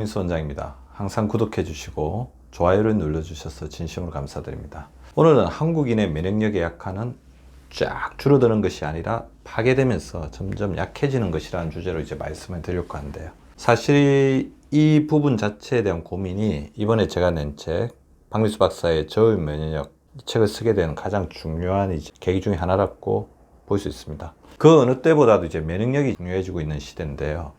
박민수 원장입니다. 항상 구독해 주시고 좋아요를 눌러주셔서 진심으로 감사드립니다. 오늘은 한국인의 면역력의 약화는 쫙 줄어드는 것이 아니라 파괴되면서 점점 약해지는 것이라는 주제로 이제 말씀을 드리려고 하는데요. 사실 이 부분 자체에 대한 고민이 이번에 제가 낸 책 박민수 박사의 저울 면역력, 이 책을 쓰게 된 가장 중요한 계기 중에 하나라고 볼 수 있습니다. 그 어느 때보다도 이제 면역력이 중요해지고 있는 시대인데요.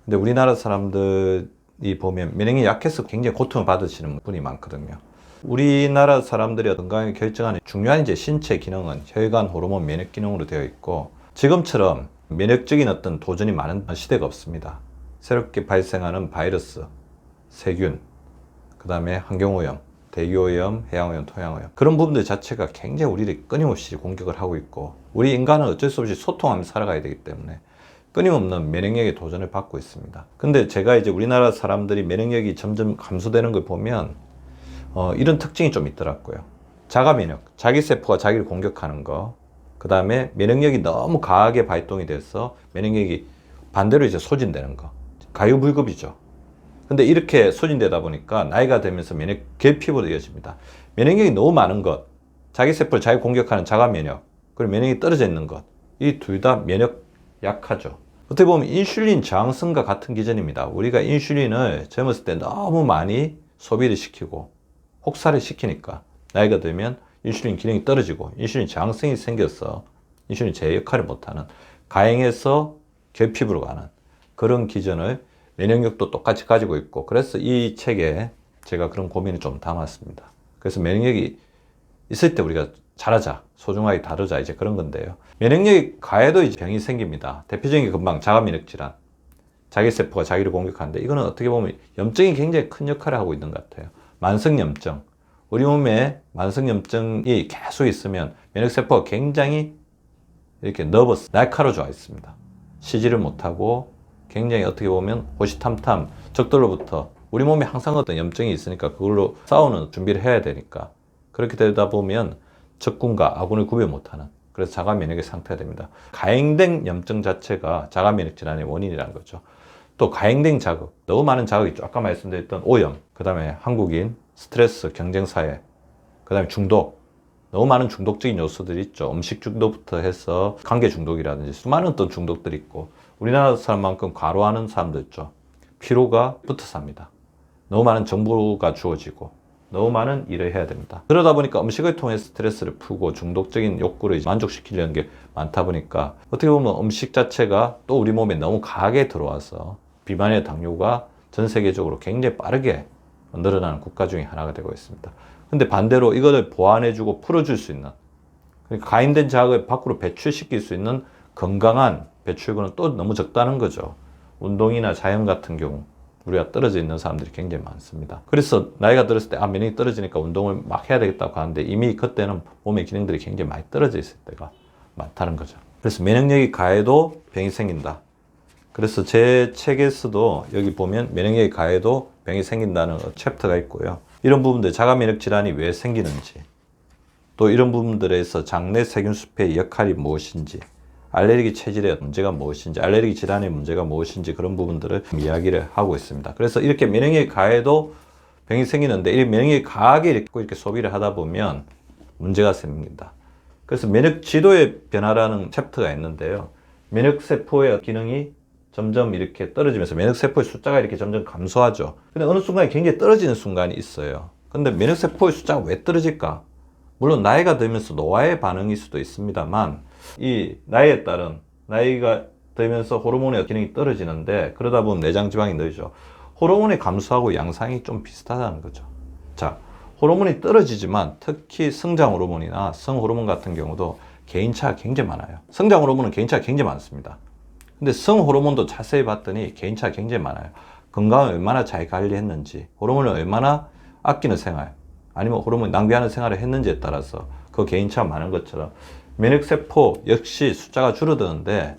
근데 우리나라 사람들이 보면 면역력이 약해서 굉장히 고통을 받으시는 분이 많거든요. 우리나라 사람들의 건강을 결정하는 중요한 이제 신체 기능은 혈관, 호르몬, 면역 기능으로 되어 있고, 지금처럼 면역적인 어떤 도전이 많은 시대가 없습니다. 새롭게 발생하는 바이러스, 세균, 그 다음에 환경오염, 대기오염, 해양오염, 토양오염, 그런 부분들 자체가 굉장히 우리를 끊임없이 공격을 하고 있고, 우리 인간은 어쩔 수 없이 소통하면서 살아가야 되기 때문에 끊임없는 면역력의 도전을 받고 있습니다. 근데 제가 이제 우리나라 사람들이 면역력이 점점 감소되는 걸 보면 이런 특징이 좀 있더라고요. 자가 면역, 자기 세포가 자기를 공격하는 거, 그 다음에 면역력이 너무 강하게 발동이 돼서 면역력이 반대로 이제 소진되는 거, 가유불급이죠. 근데 이렇게 소진되다 보니까 나이가 들면서 면역 결핍으로 이어집니다. 면역력이 너무 많은 것, 자기 세포를 자기 공격하는 자가 면역, 그리고 면역이 떨어져 있는 것, 이 둘 다 면역 약하죠. 어떻게 보면 인슐린 저항성과 같은 기전입니다. 우리가 인슐린을 젊었을 때 너무 많이 소비를 시키고 혹사를 시키니까 나이가 들면 인슐린 기능이 떨어지고 인슐린 저항성이 생겨서 인슐린 제 역할을 못하는, 가행에서 결핍으로 가는 그런 기전을 면역력도 똑같이 가지고 있고, 그래서 이 책에 제가 그런 고민을 좀 담았습니다. 그래서 면역력이 있을 때 우리가 잘하자, 소중하게 다루자, 이제 그런 건데요. 면역력이 가해도 이제 병이 생깁니다. 대표적인 게 금방 자가면역질환, 자기세포가 자기를 공격하는데, 이거는 어떻게 보면 염증이 굉장히 큰 역할을 하고 있는 것 같아요. 만성염증, 우리 몸에 만성염증이 계속 있으면 면역세포가 굉장히 이렇게 너버스, 날카로워져 있습니다. 쉬지를 못하고 굉장히 어떻게 보면 호시탐탐, 적들로부터, 우리 몸에 항상 어떤 염증이 있으니까 그걸로 싸우는 준비를 해야 되니까, 그렇게 되다 보면 적군과 아군을 구별 못하는, 그래서 자가면역의 상태가 됩니다. 가행된 염증 자체가 자가면역 질환의 원인이라는 거죠. 또 가행된 자극, 너무 많은 자극이 있죠. 아까 말씀드렸던 오염, 그 다음에 한국인, 스트레스, 경쟁사회, 그 다음에 중독, 너무 많은 중독적인 요소들이 있죠. 음식 중독부터 해서 관계 중독이라든지 수많은 어떤 중독들이 있고, 우리나라 사람만큼 과로하는 사람도 있죠. 피로가 붙어서 합니다. 너무 많은 정보가 주어지고 너무 많은 일을 해야 됩니다. 그러다 보니까 음식을 통해 스트레스를 풀고 중독적인 욕구를 만족시키려는 게 많다 보니까 어떻게 보면 음식 자체가 또 우리 몸에 너무 강하게 들어와서 비만의 당뇨가 전 세계적으로 굉장히 빠르게 늘어나는 국가 중에 하나가 되고 있습니다. 근데 반대로 이거를 보완해주고 풀어줄 수 있는, 그러니까 가임된 자극을 밖으로 배출시킬 수 있는 건강한 배출구는 또 너무 적다는 거죠. 운동이나 자연 같은 경우 우리가 떨어져 있는 사람들이 굉장히 많습니다. 그래서 나이가 들었을 때 면역이 떨어지니까 운동을 막 해야 되겠다고 하는데, 이미 그때는 몸의 기능들이 굉장히 많이 떨어져 있을 때가 많다는 거죠. 그래서 면역력이 가해도 병이 생긴다. 그래서 제 책에서도 여기 보면 면역력이 가해도 병이 생긴다는 챕터가 있고요. 이런 부분들, 자가면역 질환이 왜 생기는지, 또 이런 부분들에서 장내 세균수표의 역할이 무엇인지, 알레르기 체질의 문제가 무엇인지, 알레르기 질환의 문제가 무엇인지, 그런 부분들을 이야기를 하고 있습니다. 그래서 이렇게 면역력이 가해도 병이 생기는데, 이 면역력이 강하게 이렇게 소비를 하다 보면 문제가 생깁니다. 그래서 면역 지도의 변화라는 챕터가 있는데요. 면역세포의 기능이 점점 이렇게 떨어지면서 면역세포의 숫자가 이렇게 점점 감소하죠. 근데 어느 순간에 굉장히 떨어지는 순간이 있어요. 근데 면역세포의 숫자가 왜 떨어질까? 물론 나이가 들면서 노화의 반응일 수도 있습니다만, 이 나이에 따른, 나이가 들면서 호르몬의 기능이 떨어지는데, 그러다 보면 내장 지방이 늘죠. 호르몬이 감소하고 양상이 좀 비슷하다는 거죠. 자, 호르몬이 떨어지지만 특히 성장 호르몬이나 성 호르몬 같은 경우도 개인차가 굉장히 많아요. 성장 호르몬은 개인차가 굉장히 많습니다. 근데 성 호르몬도 자세히 봤더니 개인차가 굉장히 많아요. 건강을 얼마나 잘 관리했는지, 호르몬을 얼마나 아끼는 생활, 아니면 호르몬 낭비하는 생활을 했는지에 따라서 그 개인차가 많은 것처럼 면역세포 역시 숫자가 줄어드는데,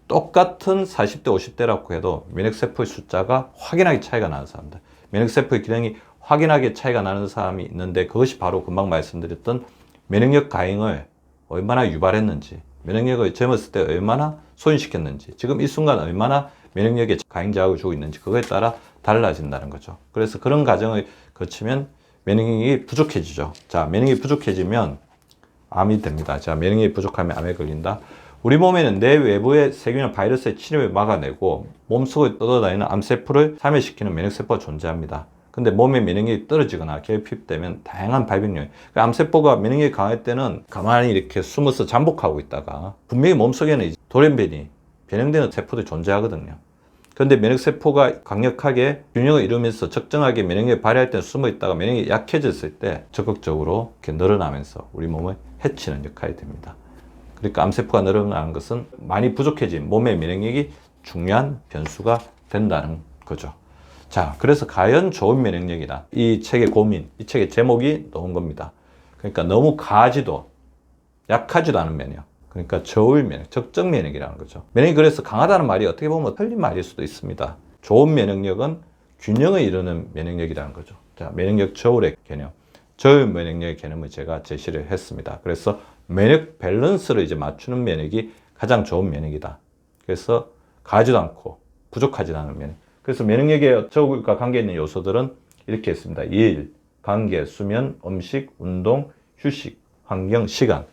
똑같은 40대, 50대라고 해도 면역세포의 숫자가 확연하게 차이가 나는 사람들, 면역세포의 기능이 확연하게 차이가 나는 사람이 있는데, 그것이 바로 금방 말씀드렸던 면역력 가행을 얼마나 유발했는지, 면역력을 젊었을 때 얼마나 소진시켰는지, 지금 이 순간 얼마나 면역력에 가행 자극을 주고 있는지, 그거에 따라 달라진다는 거죠. 그래서 그런 과정을 거치면 면역력이 부족해지죠. 자, 면역력이 부족해지면 암이 됩니다. 자, 면역력이 부족하면 암에 걸린다. 우리 몸에는 내 외부의 세균이나 바이러스의 침입을 막아내고 몸속에 떠돌아다니는 암세포를 사멸시키는 면역세포가 존재합니다. 근데 몸의 면역력이 떨어지거나 결핍되면 다양한 발병률, 암세포가 면역력이 강할 때는 가만히 이렇게 숨어서 잠복하고 있다가 분명히 몸속에는 돌연변이, 변형되는 세포들이 존재하거든요. 그런데 면역세포가 강력하게 균형을 이루면서 적정하게 면역력을 발휘할 때는 숨어 있다가 면역력이 약해졌을 때 적극적으로 이렇게 늘어나면서 우리 몸을 해치는 역할이 됩니다. 그러니까 암세포가 늘어나는 것은 많이 부족해진 몸의 면역력이 중요한 변수가 된다는 거죠. 자, 그래서 과연 좋은 면역력이다. 이 책의 고민, 이 책의 제목이 나온 겁니다. 그러니까 너무 강하지도 약하지도 않은 면역. 그러니까 저울 면역, 적정 면역이라는 거죠. 면역이 그래서 강하다는 말이 어떻게 보면 틀린 말일 수도 있습니다. 좋은 면역력은 균형을 이루는 면역력이라는 거죠. 자, 면역력 저울의 개념, 저울 면역력의 개념을 제가 제시를 했습니다. 그래서 면역 밸런스를 이제 맞추는 면역이 가장 좋은 면역이다. 그래서 강하지도 않고 부족하지도 않은 면역. 그래서 면역력의 저울과 관계 있는 요소들은 이렇게 있습니다. 일, 관계, 수면, 음식, 운동, 휴식, 환경, 시간.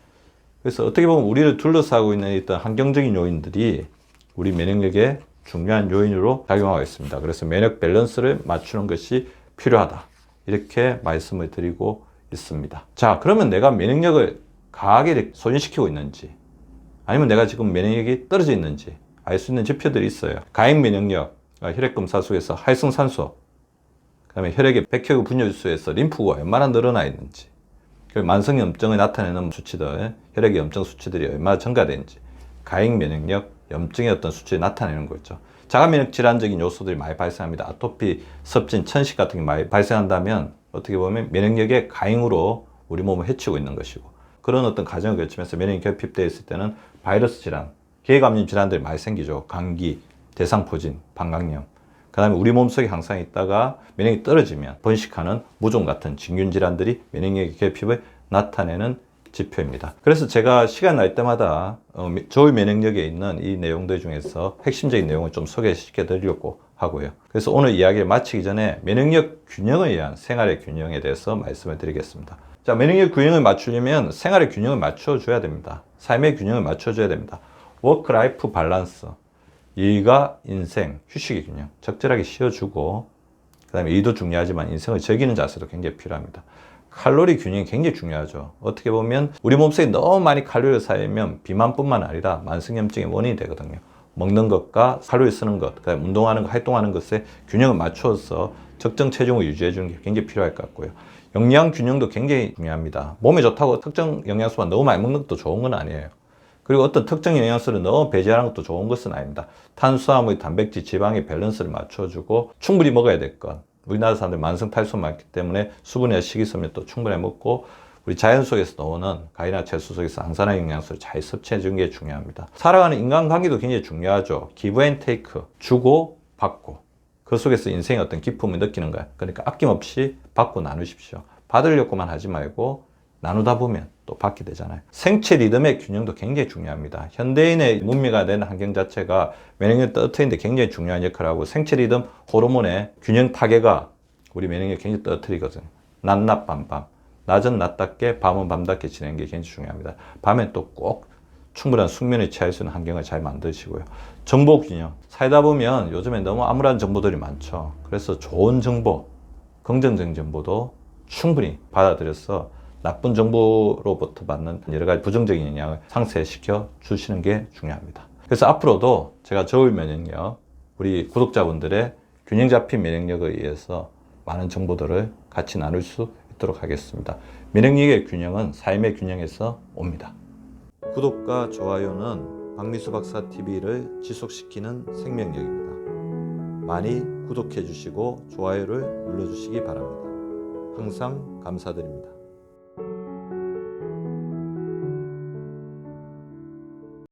그래서 어떻게 보면 우리를 둘러싸고 있는 어떤 환경적인 요인들이 우리 면역력의 중요한 요인으로 작용하고 있습니다. 그래서 면역 밸런스를 맞추는 것이 필요하다. 이렇게 말씀을 드리고 있습니다. 자, 그러면 내가 면역력을 강하게 소진시키고 있는지 아니면 내가 지금 면역력이 떨어져 있는지 알 수 있는 지표들이 있어요. 가행 면역력, 혈액검사 속에서 활성산소, 그 다음에 혈액의 백혈구 분열수에서 림프구가 얼마나 늘어나 있는지, 만성염증을 나타내는 수치들, 혈액의 염증 수치들이 얼마나 증가되는지, 가행 면역력, 염증의 어떤 수치를 나타내는 거죠. 자가면역 질환적인 요소들이 많이 발생합니다. 아토피, 섭진, 천식 같은 게 많이 발생한다면 어떻게 보면 면역력의 가행으로 우리 몸을 해치고 있는 것이고, 그런 어떤 과정을 거치면서 면역이 결핍되어 있을 때는 바이러스 질환, 계감염 질환들이 많이 생기죠. 감기, 대상포진, 방광염. 그 다음에 우리 몸속에 항상 있다가 면역이 떨어지면 번식하는 무좀 같은 진균 질환들이 면역력의 결핍을 나타내는 지표입니다. 그래서 제가 시간 날 때마다 저울 면역력에 있는 이 내용들 중에서 핵심적인 내용을 좀 소개시켜 드리려고 하고요. 그래서 오늘 이야기를 마치기 전에 면역력 균형을 위한 생활의 균형에 대해서 말씀을 드리겠습니다. 자, 면역력 균형을 맞추려면 생활의 균형을 맞춰줘야 됩니다. 삶의 균형을 맞춰줘야 됩니다. 워크-라이프 밸런스. 일과 인생, 휴식의 균형, 적절하게 쉬어주고, 그 다음에 일도 중요하지만 인생을 즐기는 자세도 굉장히 필요합니다. 칼로리 균형이 굉장히 중요하죠. 어떻게 보면 우리 몸속에 너무 많이 칼로리가 쌓이면 비만뿐만 아니라 만성염증의 원인이 되거든요. 먹는 것과 칼로리 쓰는 것, 그다음에 운동하는 것, 활동하는 것에 균형을 맞춰서 적정 체중을 유지해 주는 게 굉장히 필요할 것 같고요. 영양 균형도 굉장히 중요합니다. 몸에 좋다고 특정 영양소만 너무 많이 먹는 것도 좋은 건 아니에요. 그리고 어떤 특정 영양소를 너무 배제하는 것도 좋은 것은 아닙니다. 탄수화물, 단백질, 지방의 밸런스를 맞춰주고 충분히 먹어야 될 것. 우리나라 사람들 만성 탈수 많기 때문에 수분이나 식이섬유도 충분히 먹고 우리 자연 속에서 나오는 과일이나 채소 속에서 항산화 영양소를 잘 섭취해 주는 게 중요합니다. 살아가는 인간관계도 굉장히 중요하죠. 기브 앤 테이크, 주고 받고 그 속에서 인생의 어떤 기쁨을 느끼는 거예요. 그러니까 아낌없이 받고 나누십시오. 받으려고만 하지 말고 나누다 보면 또 받게 되잖아요. 생체 리듬의 균형도 굉장히 중요합니다. 현대인의 문명화된 환경 자체가 면역력을 떨어뜨리는데 굉장히 중요한 역할을 하고 생체 리듬 호르몬의 균형 파괴가 우리 면역력을 굉장히 떨어뜨리거든요. 낮낮 밤밤. 낮은 낮답게 밤은 밤답게 지내는 게 굉장히 중요합니다. 밤에 또 꼭 충분한 숙면을 취할 수 있는 환경을 잘 만드시고요. 정보 균형. 살다 보면 요즘에 너무 암울한 정보들이 많죠. 그래서 좋은 정보, 긍정적인 정보도 충분히 받아들여서 나쁜 정보로부터 받는 여러 가지 부정적인 영향을 상쇄시켜 주시는 게 중요합니다. 그래서 앞으로도 제가 저울 면역력, 우리 구독자분들의 균형 잡힌 면역력을 위해서 많은 정보들을 같이 나눌 수 있도록 하겠습니다. 면역력의 균형은 삶의 균형에서 옵니다. 구독과 좋아요는 박미수 박사 TV를 지속시키는 생명력입니다. 많이 구독해 주시고 좋아요를 눌러 주시기 바랍니다. 항상 감사드립니다.